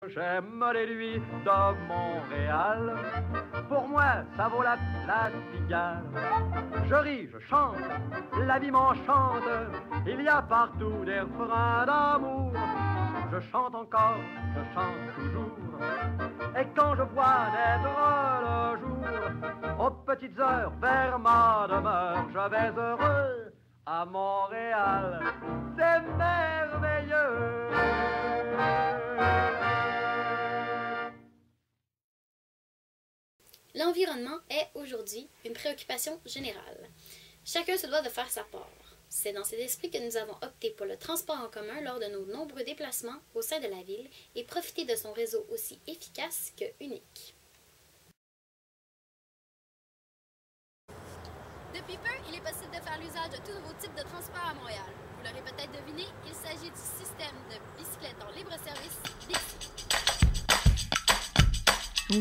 J'aime les nuits de Montréal. Pour moi, ça vaut la place Pigalle. Je ris, je chante, la vie m'enchante. Il y a partout des refrains d'amour. Je chante encore, je chante toujours. Et quand je vois naître le jour, aux petites heures vers ma demeure, je vais heureux à Montréal. C'est merveilleux. L'environnement est aujourd'hui une préoccupation générale. Chacun se doit de faire sa part. C'est dans cet esprit que nous avons opté pour le transport en commun lors de nos nombreux déplacements au sein de la ville et profiter de son réseau aussi efficace que unique. Depuis peu, il est possible de faire l'usage de tout nouveau type de transport à Montréal. Vous l'aurez peut-être deviné, il s'agit du système de bicyclettes en libre-service Bixi. De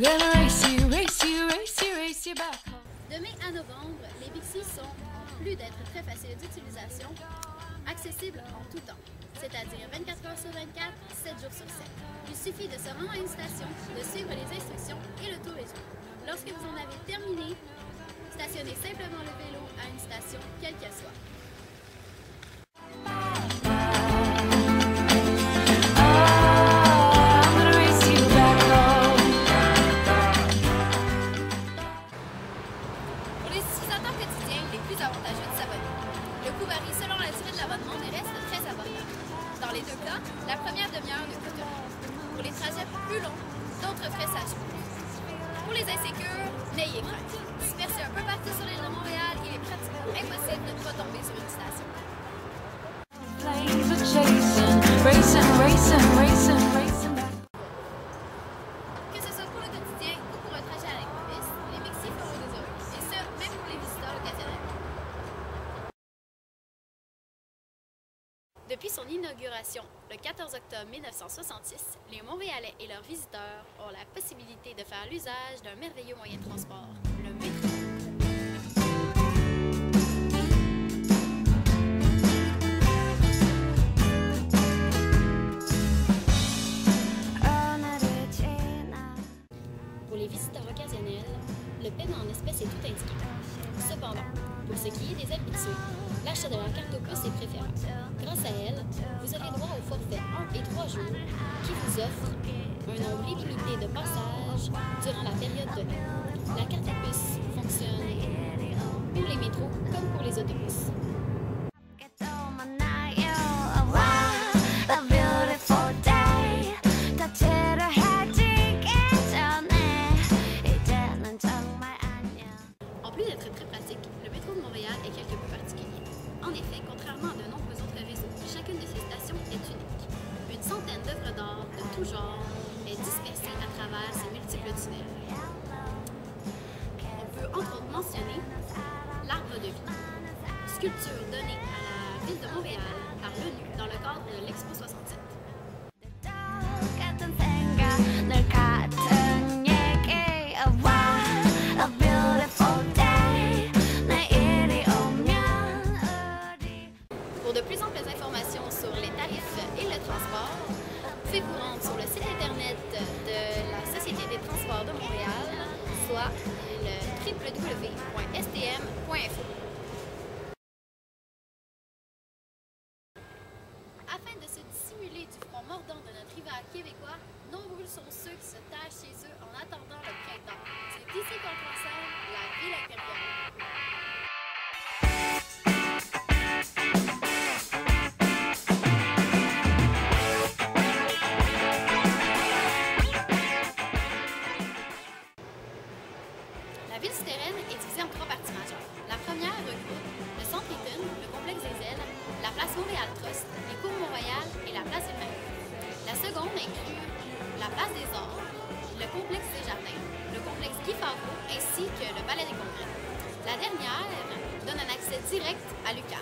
mai à novembre, les Bixi sont, en plus d'être très faciles d'utilisation, accessibles en tout temps, c'est-à-dire 24 heures sur 24, 7 jours sur 7. Il suffit de se rendre à une station, de suivre les instructions et le tour est joué. Lorsque vous en avez terminé, stationnez simplement le vélo à une station, quelle qu'elle soit. Pour les utilisateurs quotidiens les plus avantageux de s'abonner, le coût varie selon la durée de l'abonnement mais reste très abordable. Dans les deux cas, la première demi-heure ne coûte rien. Pour les trajets plus longs, d'autres frais s'ajoutent. Pour les insécures, n'ayez crainte. Dispersé un peu partout sur l'île de Montréal, il est pratiquement impossible de ne pas tomber sur une station. Que ce soit pour le quotidien ou pour un trajet à l'improviste, les Bixi feront des heureux, et ce, même pour les visiteurs occasionnels. Depuis son inauguration le 14 octobre 1966, les Montréalais et leurs visiteurs ont la possibilité de faire l'usage d'un merveilleux moyen de transport, le métro. Pour les visiteurs occasionnels, le paiement en espèces est tout indiqué. Cependant, pour ce qui est des habitués, l'achat de leur carte au puce est préférable. Grâce à elle, vous aurez droit au forfait 1 et 3 jours qui vous offre un nombre illimité de passages durant la période donnée. La carte à puce fonctionne pour les métros comme pour les autobus. En plus d'être très pratique, le métro de Montréal est quelque peu particulier. En effet, contrairement à de nombreux autres réseaux, chacune de ces stations est unique. Une centaine d'œuvres d'art de tout genre est dispersée à travers ces multiples tunnels. On peut entre autres mentionner l'arbre de vie, sculpture donnée à la ville de Montréal par l'ONU dans le cadre de l'Expo 67. Pour de plus amples informations sur les tarifs et le transport, pouvez vous rendre sur le site internet de la Société des transports de Montréal, soit le www.stm.info. Afin de se dissimuler du front mordant de notre hiver québécois, nombreux sont ceux qui se tâchent chez eux en attendant le printemps. C'est ici qu'on concerne la ville impériale. La ville souterraine est divisée en 3 parties majeures. La première regroupe le centre Eaton, le complexe des Ailes, la place Montréal Trust, les cours Mont-Royal et la place Ville-Marie. La seconde inclut la place des Arts, le complexe des Jardins, le complexe Guy Favreau ainsi que le Palais des Congrès. La dernière donne un accès direct à l'UQAM.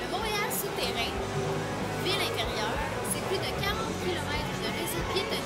Le Montréal souterrain, ville intérieure, c'est plus de 40 km de réseau piétonnier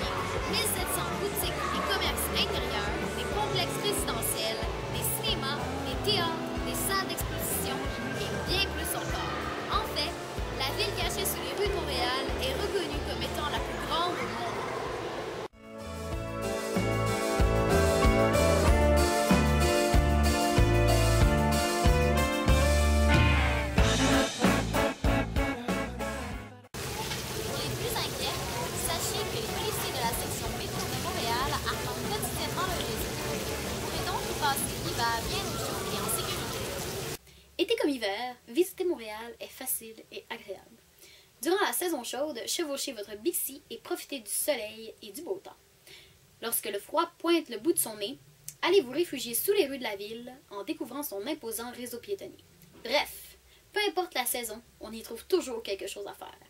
que les policiers de la section métro de Montréal arpentent quotidiennement le réseau. Vous pourrez donc y passer l'hiver bien au chaud et en sécurité. Été comme hiver, visiter Montréal est facile et agréable. Durant la saison chaude, chevauchez votre Bixi et profitez du soleil et du beau temps. Lorsque le froid pointe le bout de son nez, allez vous réfugier sous les rues de la ville en découvrant son imposant réseau piétonnier. Bref, peu importe la saison, on y trouve toujours quelque chose à faire.